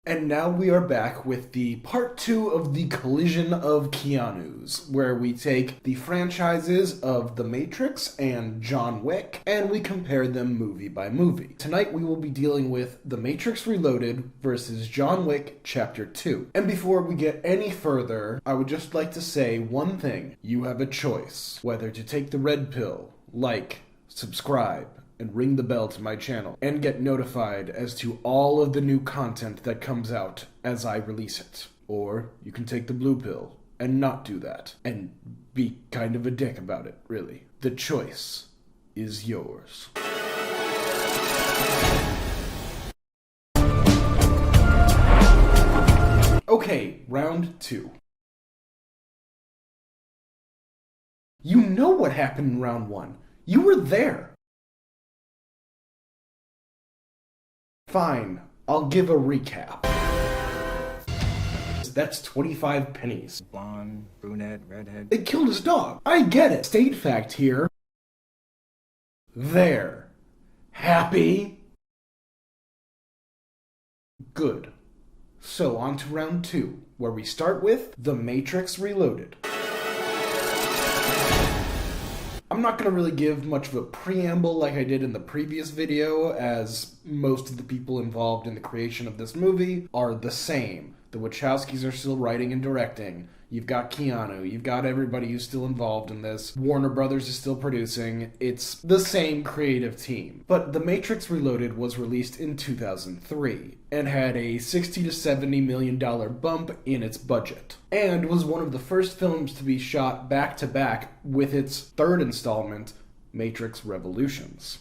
And now we are back with the part 2 of the collision of Keanus, where we take the franchises of The Matrix and John Wick, and we compare them movie by movie. Tonight we will be dealing with The Matrix Reloaded versus John Wick Chapter 2. And before we get any further, I would just like to say one thing. You have a choice, whether to take the red pill, like, subscribe, and ring the bell to my channel, and get notified as to all of the new content that comes out as I release it. Or you can take the blue pill and not do that, and be kind of a dick about it, really. The choice is yours. Okay, round 2. You know what happened in round 1. You were there. Fine, I'll give a recap. That's 25 pennies. Blonde, brunette, redhead. They killed his dog. I get it. State fact here. There. Happy? Good. So on to round 2, where we start with The Matrix Reloaded. I'm not going to really give much of a preamble like I did in the previous video, as most of the people involved in the creation of this movie are the same. The Wachowskis are still writing and directing. You've got Keanu, you've got everybody who's still involved in this. Warner Brothers is still producing. It's the same creative team. But The Matrix Reloaded was released in 2003 and had a $60 to $70 million bump in its budget, and was one of the first films to be shot back-to-back with its third installment, Matrix Revolutions.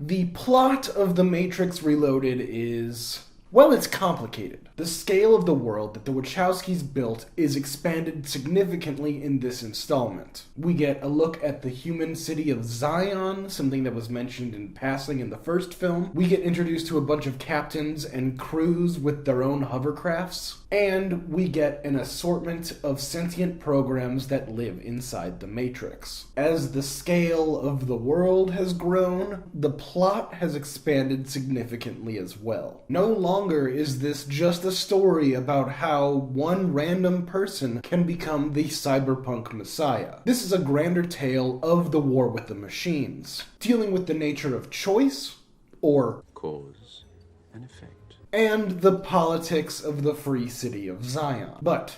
The plot of The Matrix Reloaded is... well, it's complicated. The scale of the world that the Wachowskis built is expanded significantly in this installment. We get a look at the human city of Zion, something that was mentioned in passing in the first film. We get introduced to a bunch of captains and crews with their own hovercrafts. And we get an assortment of sentient programs that live inside the Matrix. As the scale of the world has grown, the plot has expanded significantly as well. No longer is this just a story about how one random person can become the cyberpunk messiah. This is a grander tale of the war with the machines, dealing with the nature of choice, or Cause and effect, and the politics of the free city of Zion. But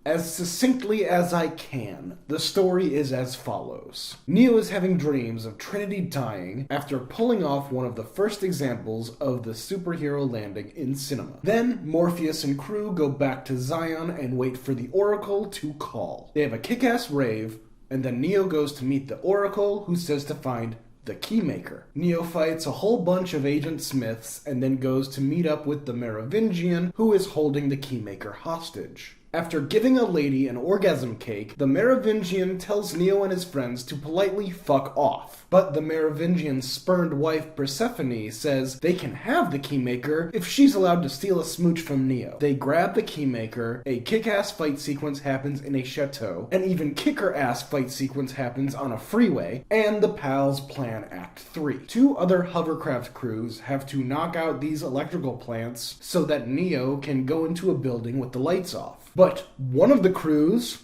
as succinctly as I can, the story is as follows. Neo is having dreams of Trinity dying after pulling off one of the first examples of the superhero landing in cinema. Then, Morpheus and crew go back to Zion and wait for the Oracle to call. They have a kick-ass rave, and then Neo goes to meet the Oracle, who says to find the Keymaker. Neo fights a whole bunch of Agent Smiths, and then goes to meet up with the Merovingian, who is holding the Keymaker hostage. After giving a lady an orgasm cake, the Merovingian tells Neo and his friends to politely fuck off. But the Merovingian's spurned wife Persephone says they can have the Keymaker if she's allowed to steal a smooch from Neo. They grab the Keymaker, a kick-ass fight sequence happens in a chateau, an even kicker-ass fight sequence happens on a freeway, and the pals plan Act 3. 2 other hovercraft crews have to knock out these electrical plants so that Neo can go into a building with the lights off. But one of the crews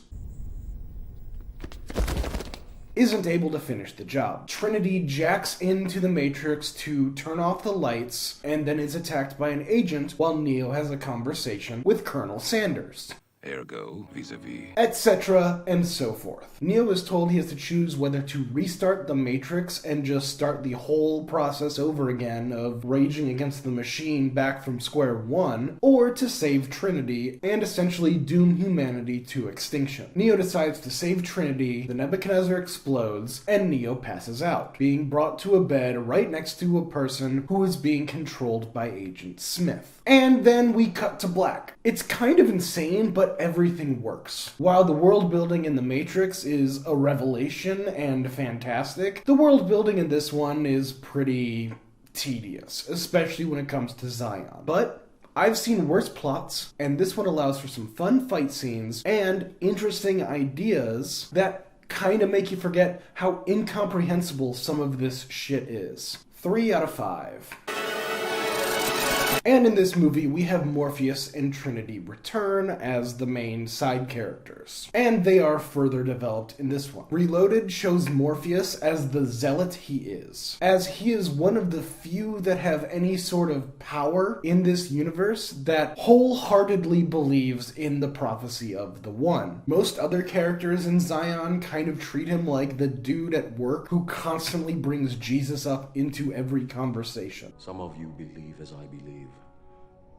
isn't able to finish the job. Trinity jacks into the Matrix to turn off the lights and then is attacked by an agent while Neo has a conversation with Colonel Sanders. ergo, vis-a-vis, Etc. and so forth. Neo is told he has to choose whether to restart the Matrix and just start the whole process over again of raging against the machine back from square one, or to save Trinity and essentially doom humanity to extinction. Neo decides to save Trinity, the Nebuchadnezzar explodes, and Neo passes out, being brought to a bed right next to a person who is being controlled by Agent Smith. And then we cut to black. It's kind of insane, but everything works. While the world building in The Matrix is a revelation and fantastic, the world building in this one is pretty tedious, especially when it comes to Zion. But I've seen worse plots, and this one allows for some fun fight scenes and interesting ideas that kind of make you forget how incomprehensible some of this shit is. 3 out of 5. And in this movie, we have Morpheus and Trinity return as the main side characters. And they are further developed in this one. Reloaded shows Morpheus as the zealot he is, as he is one of the few that have any sort of power in this universe that wholeheartedly believes in the prophecy of the One. Most other characters in Zion kind of treat him like the dude at work who constantly brings Jesus up into every conversation. Some of you believe as I believe.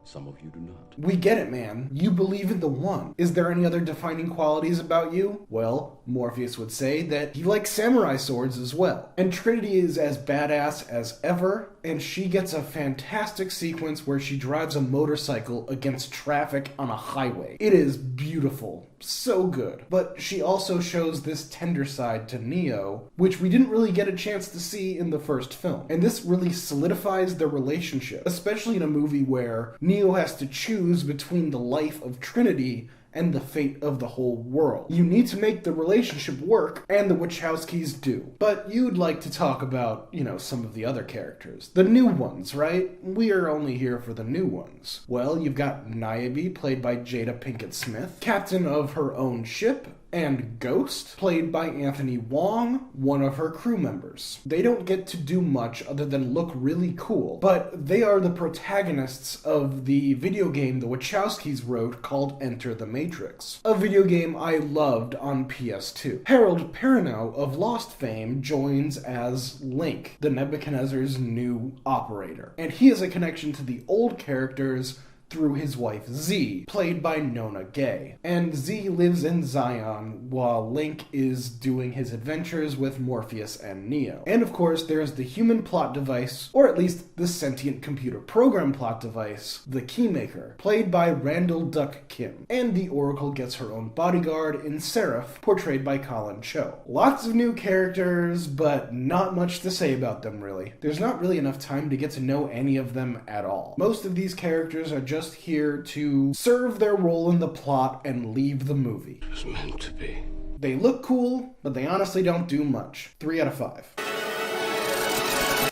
Some of you do not. We get it, man. You believe in the One. Is there any other defining qualities about you? Well, Morpheus would say that he likes samurai swords as well. And Trinity is as badass as ever, and she gets a fantastic sequence where she drives a motorcycle against traffic on a highway. It is beautiful. So good. But she also shows this tender side to Neo, which we didn't really get a chance to see in the first film. And this really solidifies their relationship, especially in a movie where Neo has to choose between the life of Trinity and the fate of the whole world. You need to make the relationship work, and the Wachowskis do. But you'd like to talk about, some of the other characters. The new ones, right? We are only here for the new ones. Well, you've got Niobe, played by Jada Pinkett Smith, captain of her own ship, and Ghost, played by Anthony Wong, one of her crew members. They don't get to do much other than look really cool, but they are the protagonists of the video game the Wachowskis wrote called Enter the Matrix, a video game I loved on PS2. Harold Perrineau of Lost fame joins as Link, the Nebuchadnezzar's new operator, and he has a connection to the old characters through his wife Z, played by Nona Gay. And Z lives in Zion while Link is doing his adventures with Morpheus and Neo. And of course, there's the human plot device, or at least the sentient computer program plot device, the Keymaker, played by Randall Duck Kim. And the Oracle gets her own bodyguard in Seraph, portrayed by Colin Cho. Lots of new characters, but not much to say about them really. There's not really enough time to get to know any of them at all. Most of these characters are just here to serve their role in the plot and leave the movie. It was meant to be. They look cool, but they honestly don't do much. 3 out of 5.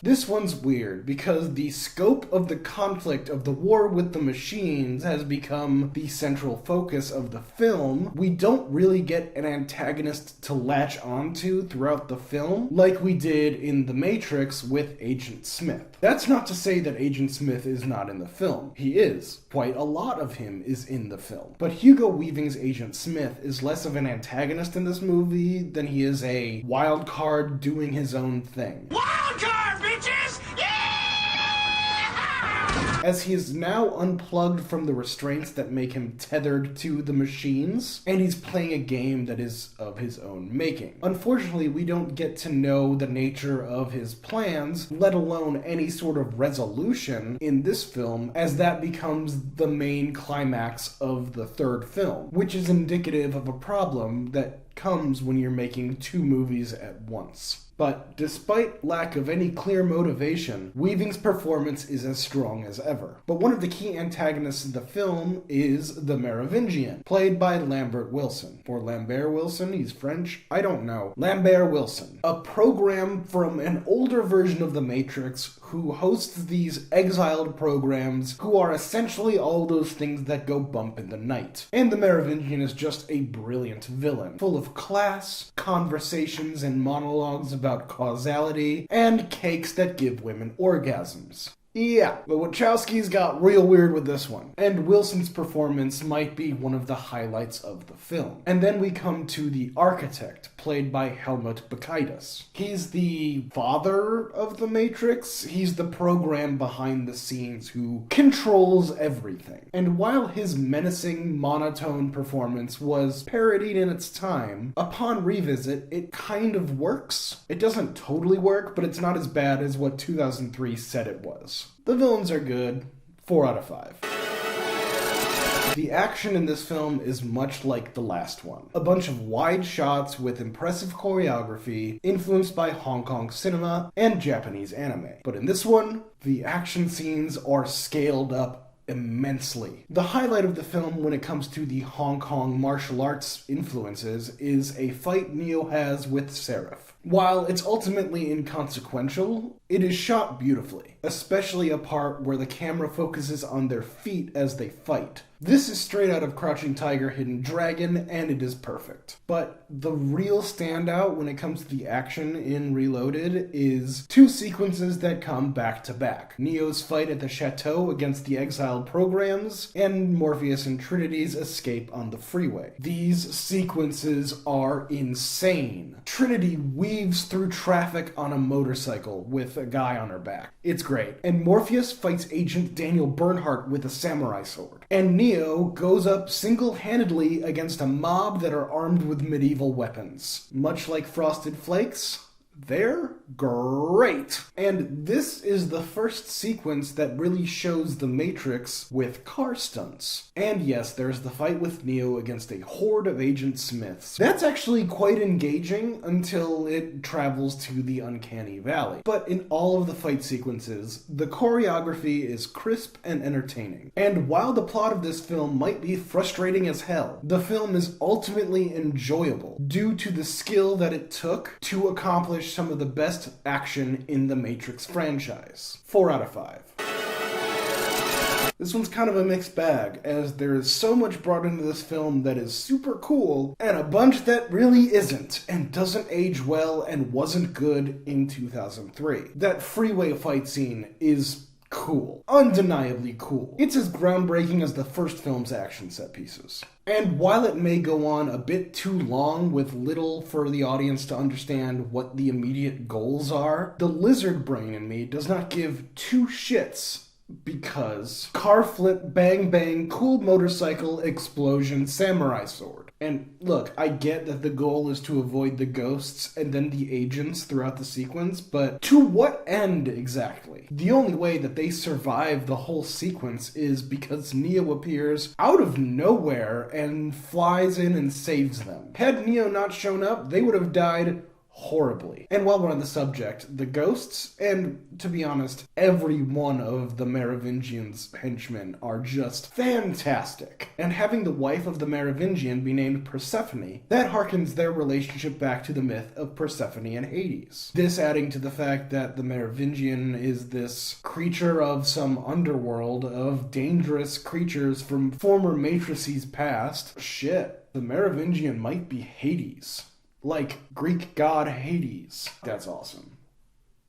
This one's weird because the scope of the conflict of the war with the machines has become the central focus of the film. We don't really get an antagonist to latch onto throughout the film like we did in The Matrix with Agent Smith. That's not to say that Agent Smith is not in the film. He is. Quite a lot of him is in the film. But Hugo Weaving's Agent Smith is less of an antagonist in this movie than he is a wild card doing his own thing. Wild card, bitches! As he is now unplugged from the restraints that make him tethered to the machines, and he's playing a game that is of his own making. Unfortunately, we don't get to know the nature of his plans, let alone any sort of resolution in this film, as that becomes the main climax of the third film, which is indicative of a problem that comes when you're making 2 movies at once. But despite lack of any clear motivation, Weaving's performance is as strong as ever. But one of the key antagonists of the film is the Merovingian, played by Lambert Wilson. Or Lambert Wilson, he's French? I don't know. Lambert Wilson, a program from an older version of The Matrix who hosts these exiled programs who are essentially all those things that go bump in the night. And the Merovingian is just a brilliant villain, full of class, conversations, and monologues about causality, and cakes that give women orgasms. Yeah, the Wachowskis got real weird with this one, and Wilson's performance might be one of the highlights of the film. And then we come to the architect, played by Helmut Bakaitis. He's the father of the Matrix. He's the program behind the scenes who controls everything. And while his menacing, monotone performance was parodied in its time, upon revisit, it kind of works. It doesn't totally work, but it's not as bad as what 2003 said it was. The villains are good. 4 out of 5. The action in this film is much like the last one. A bunch of wide shots with impressive choreography, influenced by Hong Kong cinema and Japanese anime. But in this one, the action scenes are scaled up immensely. The highlight of the film when it comes to the Hong Kong martial arts influences is a fight Neo has with Seraph. While it's ultimately inconsequential, it is shot beautifully, especially a part where the camera focuses on their feet as they fight. This is straight out of Crouching Tiger, Hidden Dragon, and it is perfect. But the real standout when it comes to the action in Reloaded is two sequences that come back to back. Neo's fight at the chateau against the exiled programs, and Morpheus and Trinity's escape on the freeway. These sequences are insane. Trinity weaves through traffic on a motorcycle with a guy on her back. It's great. And Morpheus fights Agent Daniel Bernhardt with a samurai sword. And Neo goes up single-handedly against a mob that are armed with medieval weapons. Much like Frosted Flakes, they're great. And this is the first sequence that really shows the Matrix with car stunts. And yes, there's the fight with Neo against a horde of Agent Smiths. That's actually quite engaging until it travels to the Uncanny Valley. But in all of the fight sequences, the choreography is crisp and entertaining. And while the plot of this film might be frustrating as hell, the film is ultimately enjoyable due to the skill that it took to accomplish some of the best action in the Matrix franchise. 4 out of 5. This one's kind of a mixed bag, as there is so much brought into this film that is super cool, and a bunch that really isn't, and doesn't age well and wasn't good in 2003. That freeway fight scene is cool. Undeniably cool. It's as groundbreaking as the first film's action set pieces. And while it may go on a bit too long with little for the audience to understand what the immediate goals are, the lizard brain in me does not give two shits because car flip, bang bang, cool motorcycle, explosion, samurai sword. And look, I get that the goal is to avoid the ghosts and then the agents throughout the sequence, but to what end exactly? The only way that they survive the whole sequence is because Neo appears out of nowhere and flies in and saves them. Had Neo not shown up, they would have died horribly. And while we're on the subject, the ghosts, and to be honest, every one of the Merovingian's henchmen are just fantastic. And having the wife of the Merovingian be named Persephone, that harkens their relationship back to the myth of Persephone and Hades. This adding to the fact that the Merovingian is this creature of some underworld of dangerous creatures from former matrices past. Shit, the Merovingian might be Hades. Like Greek god Hades. That's awesome.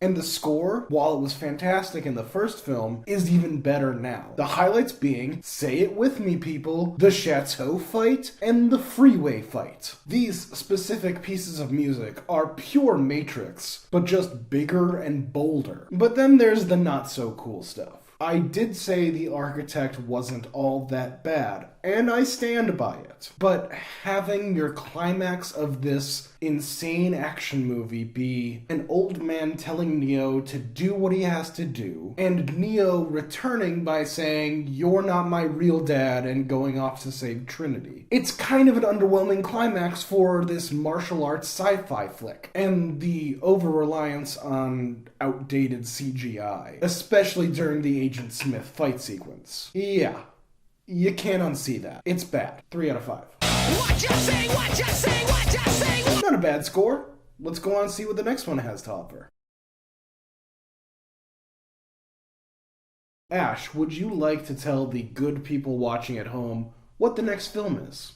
And the score, while it was fantastic in the first film, is even better now. The highlights being, say it with me people, the chateau fight and the freeway fight. These specific pieces of music are pure Matrix, but just bigger and bolder. But then there's the not so cool stuff. I did say the architect wasn't all that bad, and I stand by it. But having your climax of this insane action movie be an old man telling Neo to do what he has to do, and Neo returning by saying, "You're not my real dad," and going off to save Trinity. It's kind of an underwhelming climax for this martial arts sci-fi flick, and the over-reliance on outdated CGI, especially during the Agent Smith fight sequence. Yeah. You can't unsee that. It's bad. 3 out of 5. What you say, what you say, what you say. Not a bad score. Let's go on and see what the next one has to offer. Ash, would you like to tell the good people watching at home what the next film is?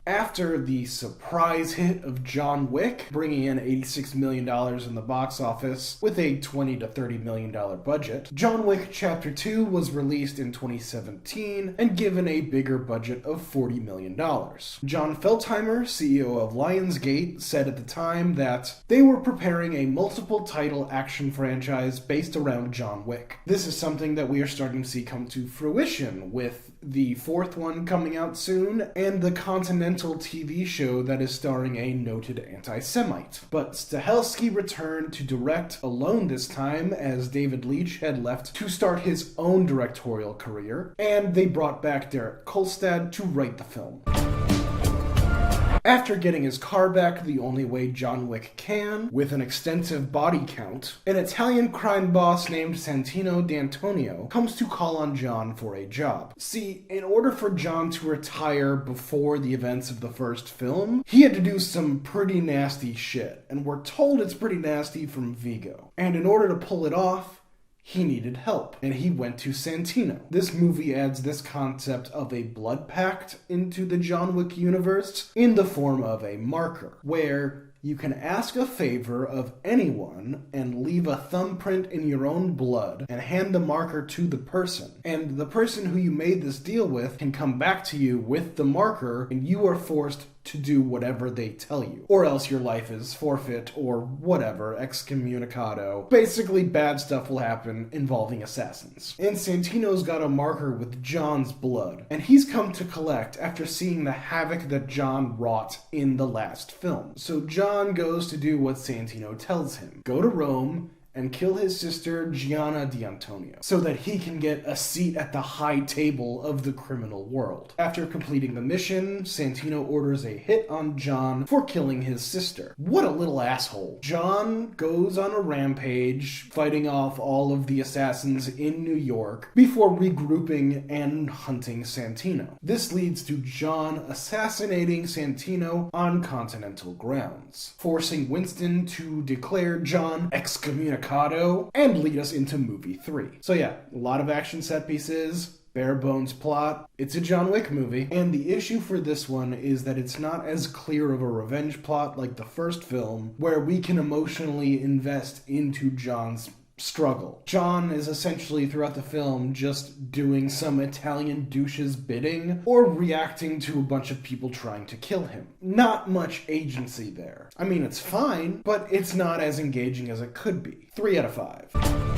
After the surprise hit of John Wick, bringing in $86 million in the box office with a $20 to $30 million budget, John Wick Chapter 2 was released in 2017 and given a bigger budget of $40 million. John Feltheimer, CEO of Lionsgate, said at the time that they were preparing a multiple title action franchise based around John Wick. This is something that we are starting to see come to fruition with the 4th one coming out soon, and the Continental TV show that is starring a noted anti-Semite. But Stahelski returned to direct alone this time, as David Leitch had left to start his own directorial career, and they brought back Derek Kolstad to write the film. After getting his car back the only way John Wick can, with an extensive body count, an Italian crime boss named Santino D'Antonio comes to call on John for a job. See, in order for John to retire before the events of the first film, he had to do some pretty nasty shit, and we're told it's pretty nasty from Vigo. And in order to pull it off, he needed help, and he went to Santino. This movie adds this concept of a blood pact into the John Wick universe in the form of a marker, where you can ask a favor of anyone and leave a thumbprint in your own blood and hand the marker to the person. And the person who you made this deal with can come back to you with the marker, and you are forced to do whatever they tell you. Or else your life is forfeit or whatever, excommunicado. Basically, bad stuff will happen involving assassins. And Santino's got a marker with John's blood, and he's come to collect after seeing the havoc that John wrought in the last film. So John goes to do what Santino tells him. Go to Rome and kill his sister Gianna D'Antonio so that he can get a seat at the high table of the criminal world. After completing the mission, Santino orders a hit on John for killing his sister. What a little asshole. John goes on a rampage, fighting off all of the assassins in New York before regrouping and hunting Santino. This leads to John assassinating Santino on continental grounds, forcing Winston to declare John excommunicado and lead us into movie 3. So yeah, a lot of action set pieces, bare bones plot. It's a John Wick movie, and the issue for this one is that it's not as clear of a revenge plot like the first film, where we can emotionally invest into John's struggle. John is essentially throughout the film just doing some Italian douche's bidding or reacting to a bunch of people trying to kill him. Not much agency there. I mean, it's fine, but it's not as engaging as it could be. 3 out of 5.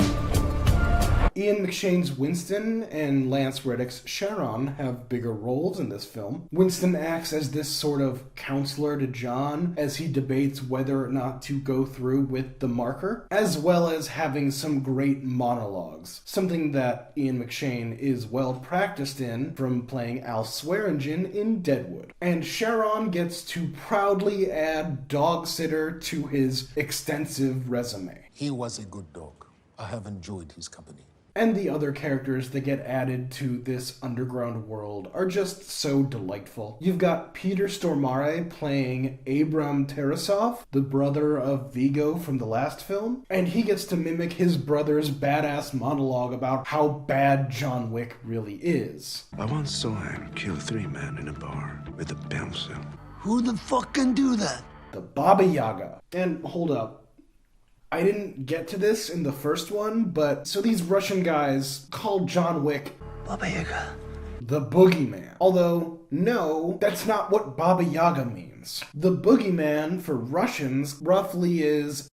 Ian McShane's Winston and Lance Reddick's Sharon have bigger roles in this film. Winston acts as this sort of counselor to John as he debates whether or not to go through with the marker, as well as having some great monologues, something that Ian McShane is well practiced in from playing Al Swearingen in Deadwood. And Sharon gets to proudly add dog sitter to his extensive resume. He was a good dog. I have enjoyed his company. And the other characters that get added to this underground world are just so delightful. You've got Peter Stormare playing Abram Tarasov, the brother of Vigo from the last film, and he gets to mimic his brother's badass monologue about how bad John Wick really is. I once saw him kill 3 men in a bar with a pencil. Who the fuck can do that? The Baba Yaga. And hold up. I didn't get to this in the first one, but so these Russian guys called John Wick Baba Yaga. the Boogeyman. Although, no, that's not what Baba Yaga means. The Boogeyman for Russians roughly is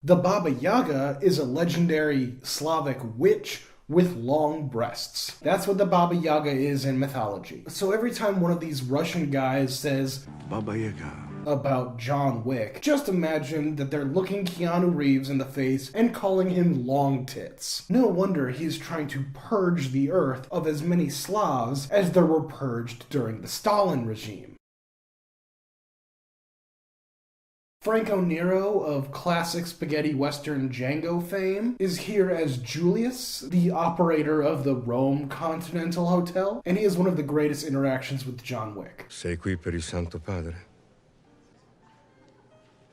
the Baba Yaga is a legendary Slavic witch with long breasts. That's what the Baba Yaga is in mythology. So every time one of these Russian guys says Baba Yaga about John Wick, just imagine that they're looking Keanu Reeves in the face and calling him long tits. No wonder he's trying to purge the earth of as many Slavs as there were purged during the Stalin regime. Franco Nero of classic spaghetti western Django fame is here as Julius, the operator of the Rome Continental Hotel, and he has one of the greatest interactions with John Wick. Sei qui per il Santo Padre?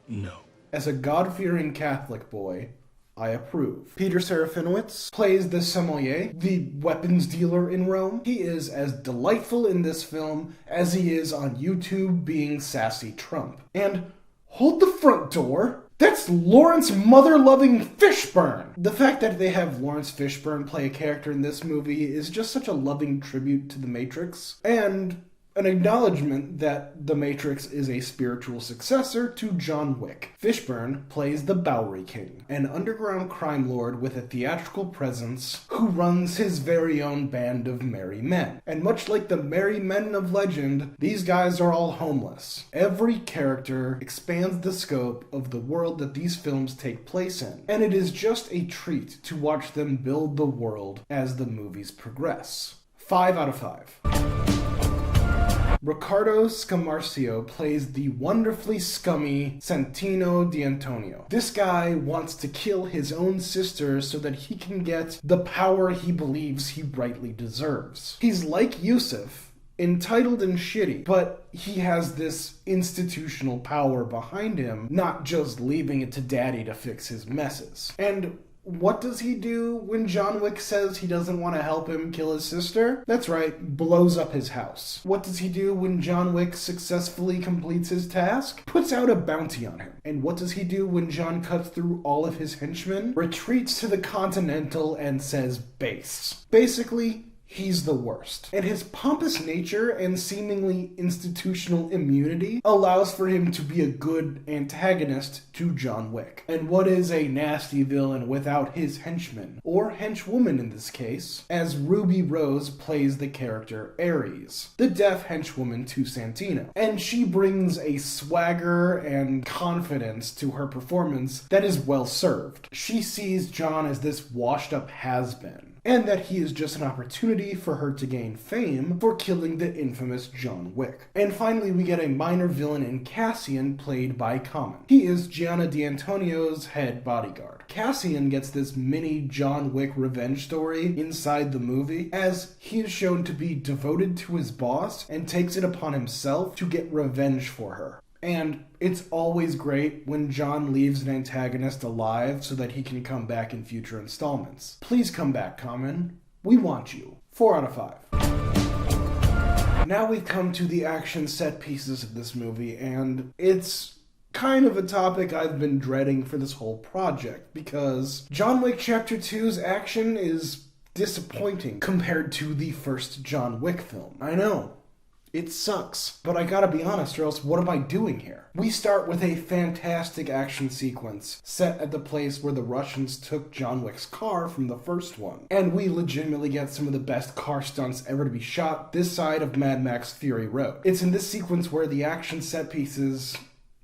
No. As a God-fearing Catholic boy, I approve. Peter Serafinowicz plays the sommelier, the weapons dealer in Rome. He is as delightful in this film as he is on YouTube being sassy Trump. And hold the front door. That's Lawrence mother-loving Fishburne. The fact that they have Lawrence Fishburne play a character in this movie is just such a loving tribute to The Matrix, and an acknowledgement that The Matrix is a spiritual successor to John Wick. Fishburne plays the Bowery King, an underground crime lord with a theatrical presence who runs his very own band of merry men. And much like the merry men of legend, these guys are all homeless. Every character expands the scope of the world that these films take place in, and it is just a treat to watch them build the world as the movies progress. 5 out of 5. Ricardo Scamarcio plays the wonderfully scummy Santino D'Antonio. This guy wants to kill his own sister so that he can get the power he believes he rightly deserves. He's like Yusuf, entitled and shitty, but he has this institutional power behind him, not just leaving it to daddy to fix his messes. And what does he do when John Wick says he doesn't want to help him kill his sister? That's right, blows up his house. What does he do when John Wick successfully completes his task? Puts out a bounty on him. And what does he do when John cuts through all of his henchmen? Retreats to the Continental and says base. Basically, he's the worst. And his pompous nature and seemingly institutional immunity allows for him to be a good antagonist to John Wick. And what is a nasty villain without his henchman, or henchwoman in this case, as Ruby Rose plays the character Ares, the deaf henchwoman to Santino. And she brings a swagger and confidence to her performance that is well served. She sees John as this washed up has-been, and that he is just an opportunity for her to gain fame for killing the infamous John Wick. And finally, we get a minor villain in Cassian, played by Common. He is Gianna D'Antonio's head bodyguard. Cassian gets this mini John Wick revenge story inside the movie, as he is shown to be devoted to his boss and takes it upon himself to get revenge for her. And it's always great when John leaves an antagonist alive so that he can come back in future installments. Please come back, Common. We want you. 4 out of 5. Now we've come to the action set pieces of this movie, and it's kind of a topic I've been dreading for this whole project, because John Wick Chapter 2's action is disappointing compared to the first John Wick film. I know. It sucks, but I gotta be honest, or else what am I doing here? We start with a fantastic action sequence set at the place where the Russians took John Wick's car from the first one. And we legitimately get some of the best car stunts ever to be shot this side of Mad Max Fury Road. It's in this sequence where the action set pieces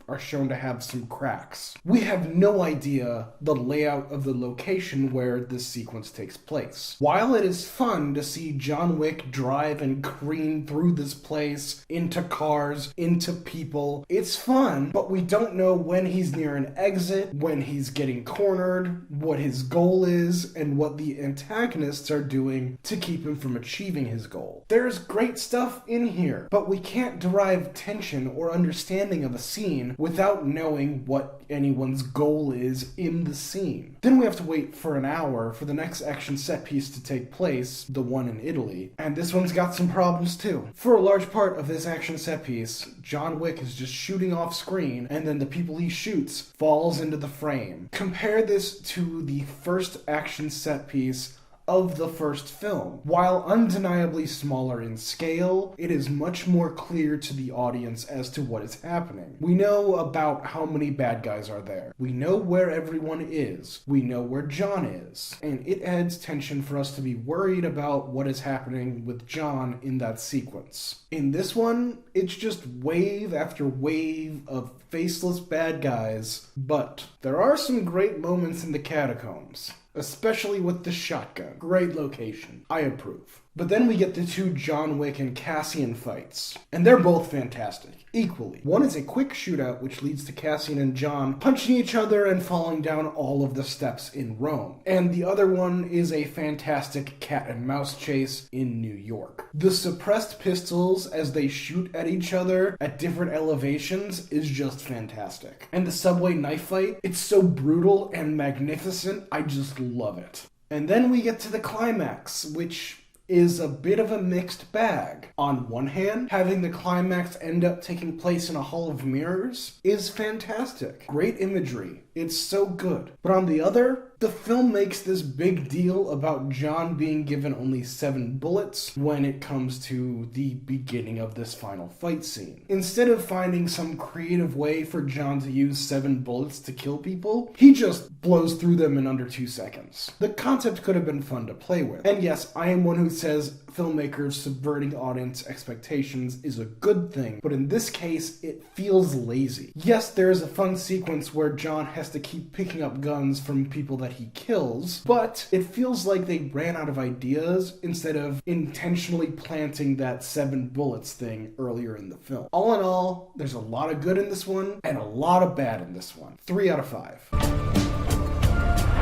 are shown to have some cracks. We have no idea the layout of the location where this sequence takes place. While it is fun to see John Wick drive and careen through this place, into cars, into people, it's fun, but we don't know when he's near an exit, when he's getting cornered, what his goal is, and what the antagonists are doing to keep him from achieving his goal. There's great stuff in here, but we can't derive tension or understanding of a scene without knowing what anyone's goal is in the scene. Then we have to wait for an hour for the next action set piece to take place, the one in Italy, and this one's got some problems too. For a large part of this action set piece, John Wick is just shooting off screen, and then the people he shoots falls into the frame. Compare this to the first action set piece of the first film. While undeniably smaller in scale, it is much more clear to the audience as to what is happening. We know about how many bad guys are there. We know where everyone is. We know where John is. And it adds tension for us to be worried about what is happening with John in that sequence. In this one, it's just wave after wave of faceless bad guys, but there are some great moments in the catacombs. Especially with the shotgun. Great location. I approve. But then we get the two John Wick and Cassian fights. And they're both fantastic. Equally. One is a quick shootout which leads to Cassian and John punching each other and falling down all of the steps in Rome. And the other one is a fantastic cat and mouse chase in New York. The suppressed pistols as they shoot at each other at different elevations is just fantastic. And the subway knife fight, it's so brutal and magnificent, I just love it. And then we get to the climax, which is a bit of a mixed bag. On one hand, having the climax end up taking place in a hall of mirrors is fantastic. Great imagery. It's so good. But on the other, the film makes this big deal about John being given only 7 bullets when it comes to the beginning of this final fight scene. Instead of finding some creative way for John to use 7 bullets to kill people, he just blows through them in under 2 seconds. The concept could have been fun to play with. And yes, I am one who says filmmakers subverting audience expectations is a good thing, but in this case, it feels lazy. Yes, there is a fun sequence where John has has to keep picking up guns from people that he kills, but it feels like they ran out of ideas instead of intentionally planting that 7 bullets thing earlier in the film. All in all, there's a lot of good in this one and a lot of bad in this one. 3 out of 5.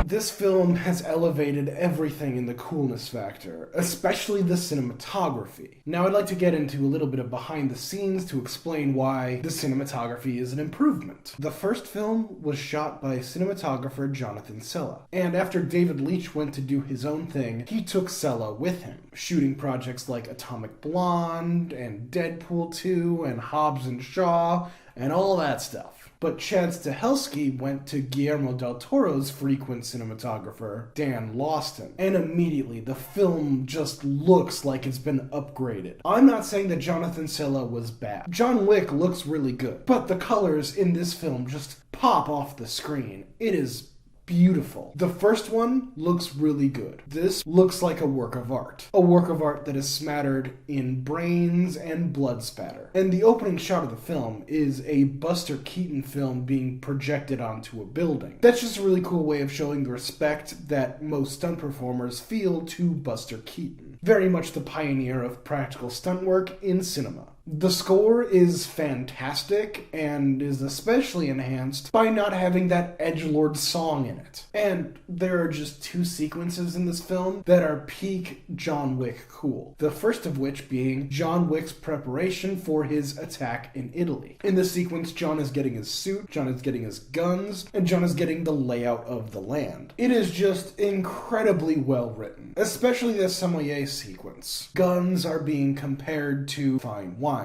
This film has elevated everything in the coolness factor, especially the cinematography. Now I'd like to get into a little bit of behind the scenes to explain why the cinematography is an improvement. The first film was shot by cinematographer Jonathan Sella, and after David Leitch went to do his own thing, he took Sella with him, shooting projects like Atomic Blonde and Deadpool 2 and Hobbs and Shaw and all that stuff. But Chad Stahelski went to Guillermo del Toro's frequent cinematographer, Dan Lawston, and immediately the film just looks like it's been upgraded. I'm not saying that Jonathan Sella was bad. John Wick looks really good, but the colors in this film just pop off the screen. It is beautiful. The first one looks really good. This looks like a work of art. A work of art that is smattered in brains and blood spatter. And the opening shot of the film is a Buster Keaton film being projected onto a building. That's just a really cool way of showing the respect that most stunt performers feel to Buster Keaton. Very much the pioneer of practical stunt work in cinema. The score is fantastic and is especially enhanced by not having that edgelord song in it. And there are just 2 sequences in this film that are peak John Wick cool. The first of which being John Wick's preparation for his attack in Italy. In this sequence, John is getting his suit, John is getting his guns, and John is getting the layout of the land. It is just incredibly well written, especially the sommelier sequence. Guns are being compared to fine wine.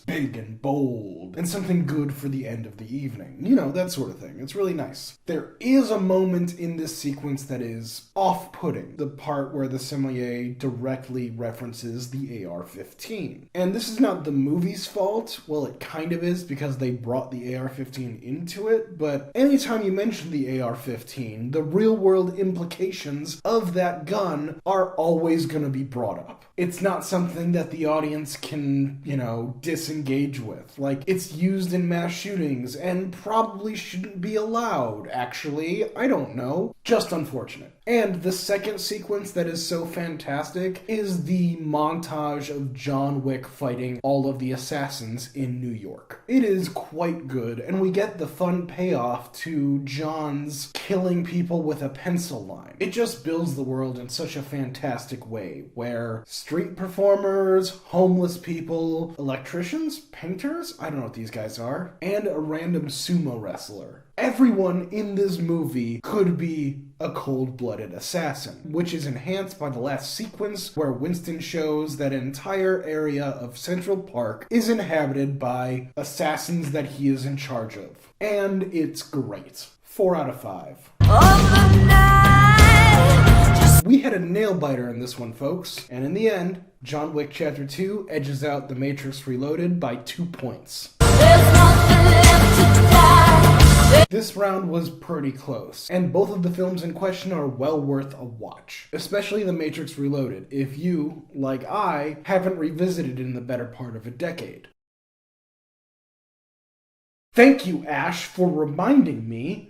Big and bold, and something good for the end of the evening. You know, that sort of thing. It's really nice. There is a moment in this sequence that is off-putting. The part where the sommelier directly references the AR-15. And this is not the movie's fault. Well, it kind of is because they brought the AR-15 into it, but anytime you mention the AR-15, the real-world implications of that gun are always going to be brought up. It's not something that the audience can, disengage with. Like, it's used in mass shootings and probably shouldn't be allowed, actually. I don't know. Just unfortunate. And the second sequence that is so fantastic is the montage of John Wick fighting all of the assassins in New York. It is quite good, and we get the fun payoff to John's killing people with a pencil line. It just builds the world in such a fantastic way, where street performers, homeless people, electricians, painters, I don't know what these guys are, and a random sumo wrestler. Everyone in this movie could be a cold-blooded assassin, which is enhanced by the last sequence where Winston shows that an entire area of Central Park is inhabited by assassins that he is in charge of. And it's great. 4 out of 5. We had a nail-biter in this one, folks. And in the end, John Wick Chapter 2 edges out The Matrix Reloaded by 2 points. This round was pretty close, and both of the films in question are well worth a watch. Especially The Matrix Reloaded, if you, like I, haven't revisited it in the better part of a decade. Thank you, Ash, for reminding me.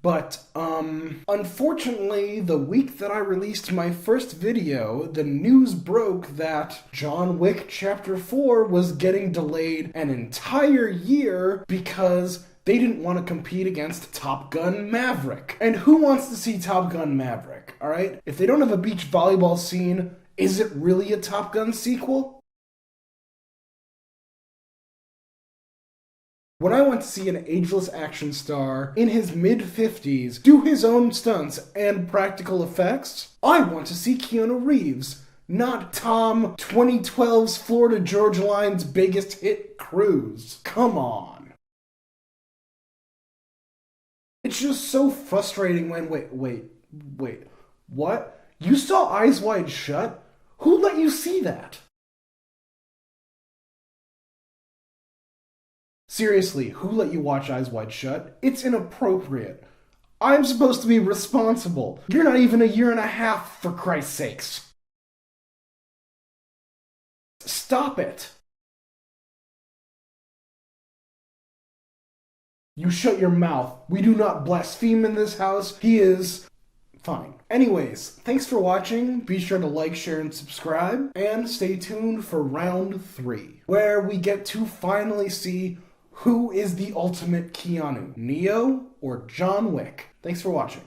But, unfortunately, the week that I released my first video, the news broke that John Wick Chapter 4 was getting delayed an entire year because they didn't want to compete against Top Gun Maverick. And who wants to see Top Gun Maverick, alright? If they don't have a beach volleyball scene, is it really a Top Gun sequel? When I went to see an ageless action star in his mid-50s do his own stunts and practical effects, I want to see Keanu Reeves, not Tom 2012's Florida Georgia Line's biggest hit Cruise. Come on. It's just so frustrating when, wait, what? You saw Eyes Wide Shut? Who let you see that? Seriously, who let you watch Eyes Wide Shut? It's inappropriate. I'm supposed to be responsible. You're not even a year and a half, for Christ's sakes. Stop it. You shut your mouth. We do not blaspheme in this house. He is fine. Anyways, thanks for watching. Be sure to like, share, and subscribe. And stay tuned for round 3, where we get to finally see who is the ultimate Keanu, Neo or John Wick. Thanks for watching.